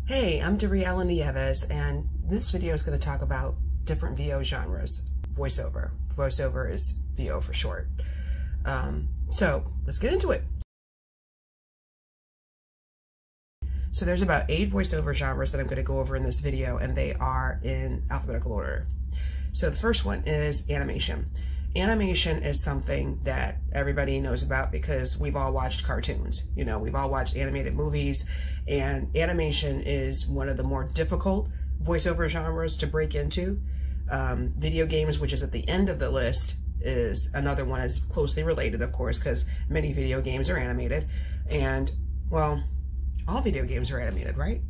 Hey, I'm Dariella Nieves, and this video is going to talk about different VO genres. Voiceover. Voiceover is VO for short. So let's get into it. So there's about 8 voiceover genres that I'm going to go over in this video, and they are in alphabetical order. So the first one is animation. Animation is something that everybody knows about because we've all watched cartoons. You know, we've all watched animated movies, and animation is one of the more difficult voiceover genres to break into. Video games, which is at the end of the list, is another one that's closely related, of course, because many video games are animated. And, well, all video games are animated, right?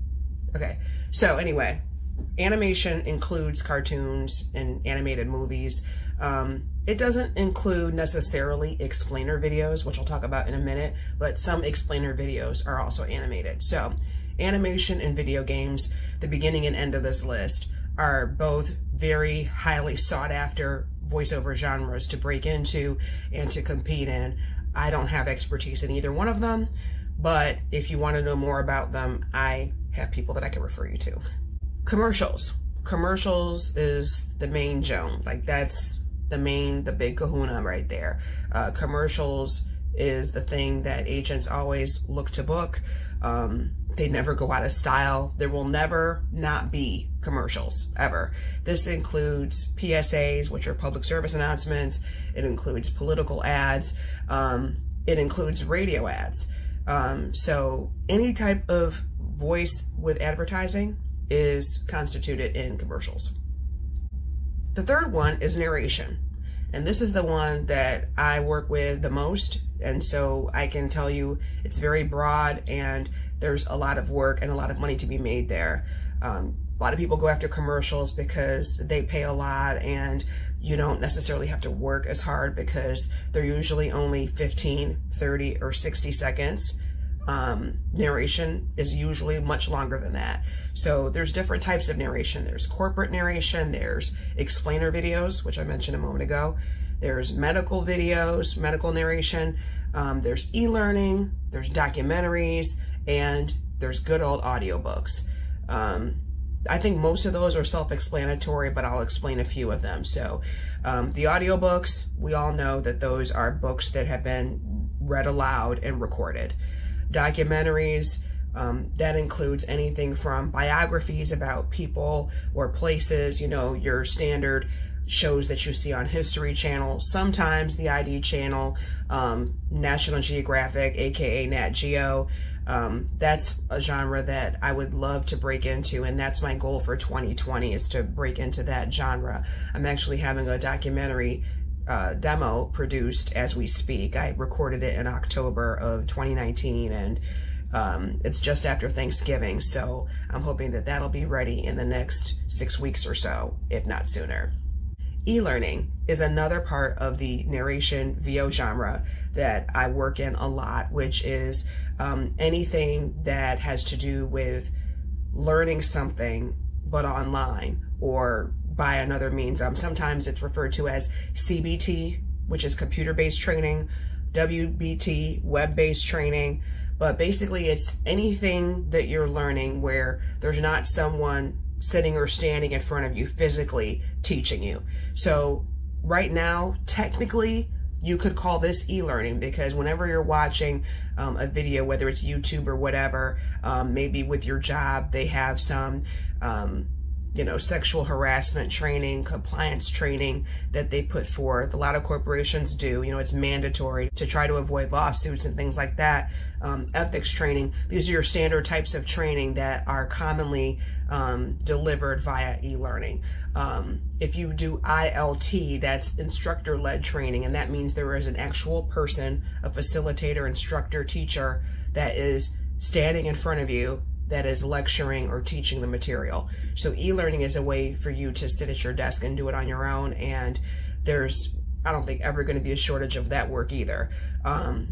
Okay, so anyway, animation includes cartoons and animated movies. It doesn't include necessarily explainer videos, which I'll talk about in a minute, but some explainer videos are also animated. So animation and video games, the beginning and end of this list, are both very highly sought after voiceover genres to break into and to compete in. I don't have expertise in either one of them, but if you want to know more about them, I have people that I can refer you to. Commercials. Commercials is the main zone. Like, that's the big kahuna right there. Commercials is the thing that agents always look to book. They never go out of style. There will never not be commercials, ever. This includes PSAs, which are public service announcements. It includes political ads. It includes radio ads. So any type of voice with advertising is constituted in commercials. The third one is narration. And this is the one that I work with the most. And so I can tell you it's very broad, and there's a lot of work and a lot of money to be made there. A lot of people go after commercials because they pay a lot, and you don't necessarily have to work as hard because they're usually only 15, 30, or 60 seconds. Narration is usually much longer than that. So there's different types of narration. There's corporate narration, there's explainer videos, which I mentioned a moment ago. There's medical videos, medical narration. There's e-learning, there's documentaries, and there's good old audiobooks. I think most of those are self-explanatory, but I'll explain a few of them. So the audiobooks, we all know that those are books that have been read aloud and recorded. Documentaries, that includes anything from biographies about people or places, you know, your standard shows that you see on History Channel, sometimes the ID Channel, National Geographic, aka Nat Geo. That's a genre that I would love to break into, and that's my goal for 2020, is to break into that genre. I'm actually having a documentary demo produced as we speak. I recorded it in October of 2019, and it's just after Thanksgiving, so I'm hoping that that'll be ready in the next 6 weeks or so, if not sooner. E-learning is another part of the narration VO genre that I work in a lot, which is anything that has to do with learning something but online or by another means. Sometimes it's referred to as CBT, which is computer-based training, WBT, web-based training, but basically it's anything that you're learning where there's not someone sitting or standing in front of you physically teaching you. So right now, technically, you could call this e-learning, because whenever you're watching a video, whether it's YouTube or whatever, maybe with your job, they have some you know, sexual harassment training, compliance training that they put forth. A lot of corporations do. You know, it's mandatory to try to avoid lawsuits and things like that. Ethics training. These are your standard types of training that are commonly delivered via e-learning. If you do ILT, that's instructor-led training, and that means there is an actual person, a facilitator, instructor, teacher, that is standing in front of you, that is lecturing or teaching the material. So e-learning is a way for you to sit at your desk and do it on your own, and there's, I don't think, ever going to be a shortage of that work either.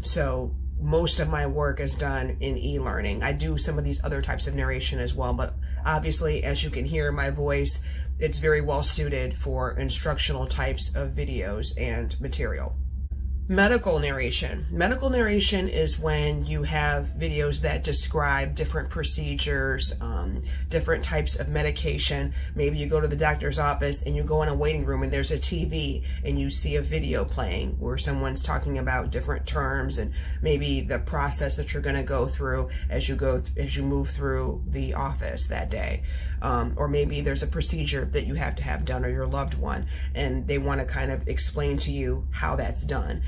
So most of my work is done in e-learning. I do some of these other types of narration as well, but obviously, as you can hear my voice, it's very well suited for instructional types of videos and material. Medical narration. Medical narration is when you have videos that describe different procedures, different types of medication. Maybe you go to the doctor's office and you go in a waiting room and there's a TV and you see a video playing where someone's talking about different terms and maybe the process that you're going to go through as you move through the office that day. Or maybe there's a procedure that you have to have done, or your loved one, and they want to kind of explain to you how that's done.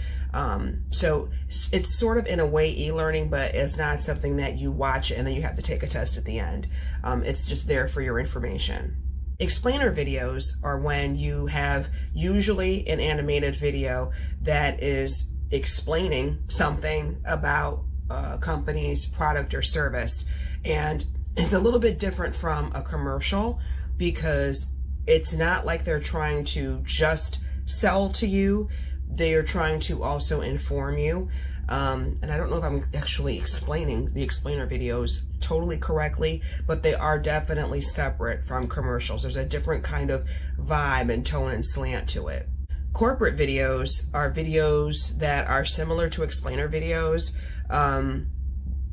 So it's sort of in a way e-learning, but it's not something that you watch and then you have to take a test at the end. It's just there for your information. Explainer videos are when you have usually an animated video that is explaining something about a company's product or service. And it's a little bit different from a commercial because it's not like they're trying to just sell to you. They are trying to also inform you. And I don't know if I'm actually explaining the explainer videos totally correctly, but they are definitely separate from commercials. There's a different kind of vibe and tone and slant to it. Corporate videos are videos that are similar to explainer videos.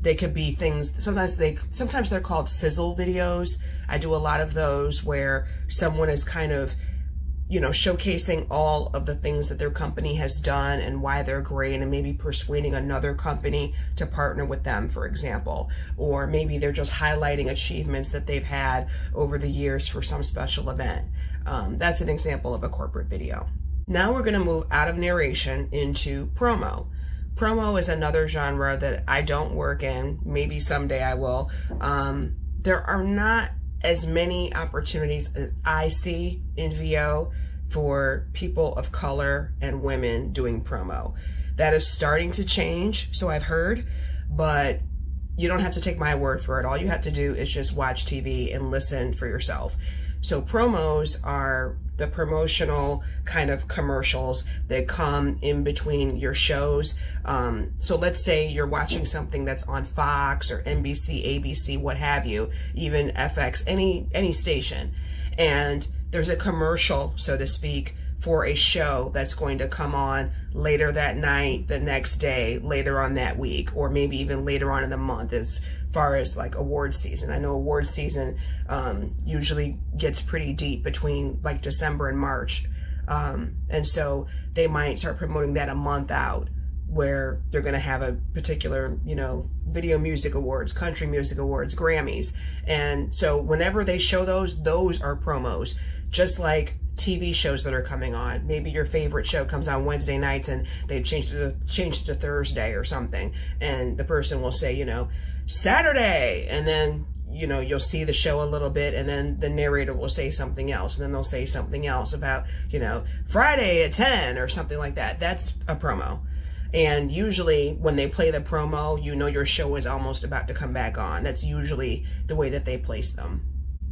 They could be things, sometimes they're called sizzle videos. I do a lot of those where someone is kind of, you know, showcasing all of the things that their company has done and why they're great, and maybe persuading another company to partner with them, for example. Or maybe they're just highlighting achievements that they've had over the years for some special event. That's an example of a corporate video. Now we're going to move out of narration into promo. Promo is another genre that I don't work in. Maybe someday I will. There are not as many opportunities that I see in VO for people of color and women doing promo. That is starting to change, so I've heard, but you don't have to take my word for it. All you have to do is just watch TV and listen for yourself. So promos are the promotional kind of commercials that come in between your shows. So let's say you're watching something that's on Fox or NBC, ABC, what have you, even FX, any station. And there's a commercial, so to speak, for a show that's going to come on later that night, the next day, later on that week, or maybe even later on in the month as far as like award season. I know award season usually gets pretty deep between like December and March. And so they might start promoting that a month out, where they're going to have a particular, you know, video music awards, country music awards, Grammys. And so whenever they show those are promos, just like TV shows that are coming on. Maybe your favorite show comes on Wednesday nights and they've changed it to Thursday or something. And the person will say, you know, Saturday. And then, you know, you'll see the show a little bit, and then the narrator will say something else. And then they'll say something else about, you know, Friday at 10 or something like that. That's a promo. And usually when they play the promo, you know your show is almost about to come back on. That's usually the way that they place them.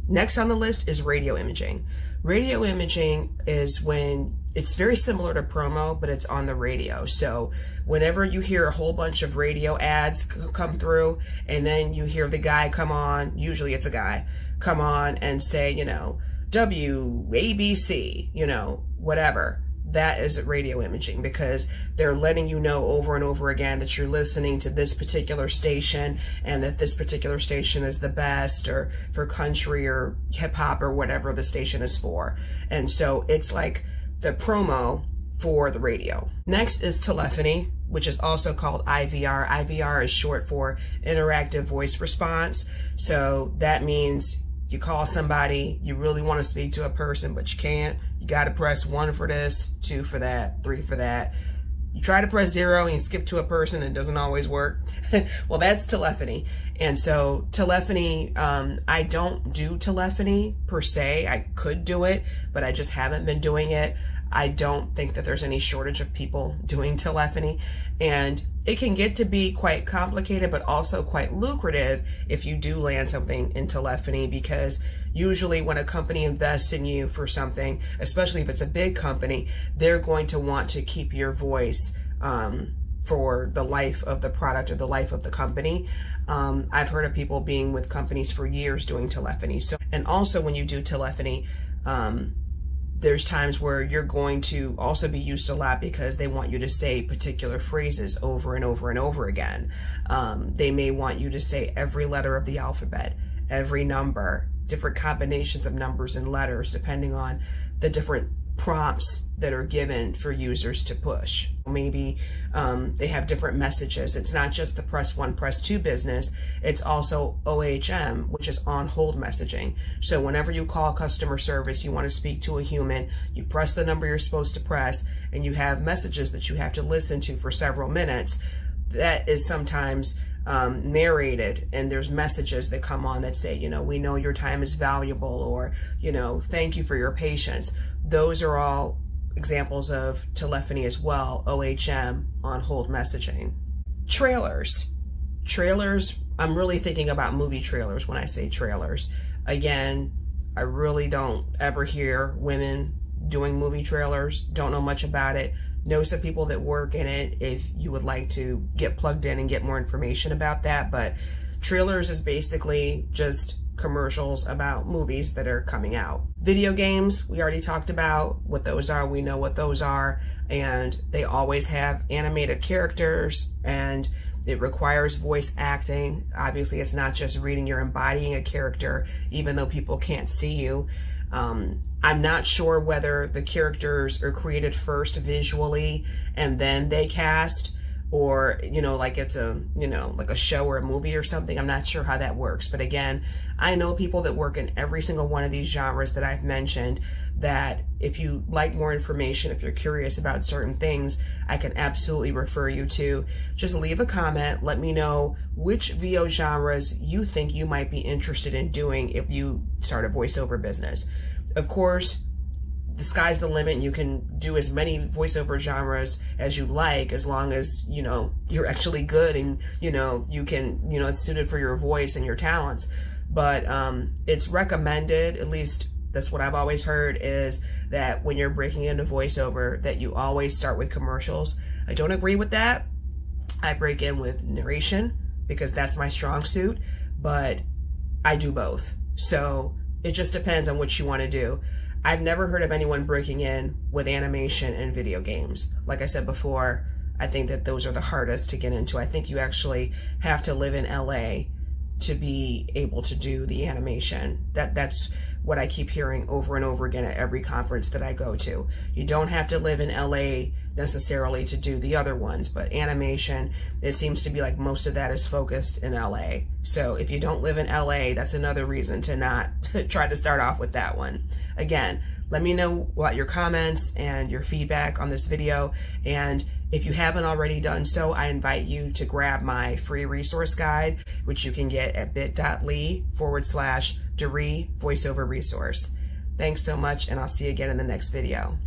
Next on the list is radio imaging. Radio imaging is when it's very similar to promo, but it's on the radio. So whenever you hear a whole bunch of radio ads come through, and then you hear the guy come on, usually it's a guy, come on and say, you know, WABC, you know, whatever. That is radio imaging, because they're letting you know over and over again that you're listening to this particular station and that this particular station is the best, or for country or hip hop or whatever the station is for. And so it's like the promo for the radio. Next is telephony, which is also called IVR. IVR is short for interactive voice response. So that means you call somebody, you really want to speak to a person, but you can't. You got to press 1 for this, 2 for that, 3 for that. You try to press 0 and you skip to a person, and it doesn't always work. Well, that's telephony. And so telephony, I don't do telephony per se. I could do it, but I just haven't been doing it. I don't think that there's any shortage of people doing telephony. And it can get to be quite complicated, but also quite lucrative if you do land something in telephony, because usually when a company invests in you for something, especially if it's a big company, they're going to want to keep your voice for the life of the product or the life of the company. I've heard of people being with companies for years doing telephony. So, and also when you do telephony, There's times where you're going to also be used a lot because they want you to say particular phrases over and over and over again. They may want you to say every letter of the alphabet, every number, different combinations of numbers and letters, depending on the different prompts that are given for users to push. Maybe they have different messages. It's not just the press 1, press 2 business. It's also OHM, which is on hold messaging. So whenever you call customer service, you want to speak to a human, you press the number you're supposed to press, and you have messages that you have to listen to for several minutes. That is sometimes narrated, and there's messages that come on that say, you know, we know your time is valuable, or, you know, thank you for your patience. Those are all examples of telephony as well, OHM, on hold messaging. Trailers. Trailers, I'm really thinking about movie trailers when I say trailers. Again, I really don't ever hear women doing movie trailers, don't know much about it. Know some people that work in it if you would like to get plugged in and get more information about that. But trailers is basically just commercials about movies that are coming out. Video games, we already talked about what those are. We know what those are, and they always have animated characters, and it requires voice acting. Obviously, it's not just reading, you're embodying a character, even though people can't see you. I'm not sure whether the characters are created first visually and then they cast, or, you know, like it's a, you know, like a show or a movie or something. I'm not sure how that works. But again, I know people that work in every single one of these genres that I've mentioned, that if you like more information, if you're curious about certain things, I can absolutely refer you to. Just leave a comment. Let me know which VO genres you think you might be interested in doing if you start a voiceover business. Of course, the sky's the limit. You can do as many voiceover genres as you like, as long as, you know, you're actually good and, you know, you can, you know, it's suited for your voice and your talents. But it's recommended, at least that's what I've always heard, is that when you're breaking into voiceover, that you always start with commercials. I don't agree with that. I break in with narration because that's my strong suit, but I do both. So it just depends on what you want to do. I've never heard of anyone breaking in with animation and video games. Like I said before, I think that those are the hardest to get into. I think you actually have to live in LA to be able to do the animation. That's what I keep hearing over and over again at every conference that I go to. You don't have to live in LA necessarily to do the other ones, but animation, it seems to be like most of that is focused in LA. So if you don't live in LA, that's another reason to not try to start off with that one. Again, let me know what your comments and your feedback on this video, and if you haven't already done so, I invite you to grab my free resource guide, which you can get at bit.ly/Doree voiceover resource. Thanks so much, and I'll see you again in the next video.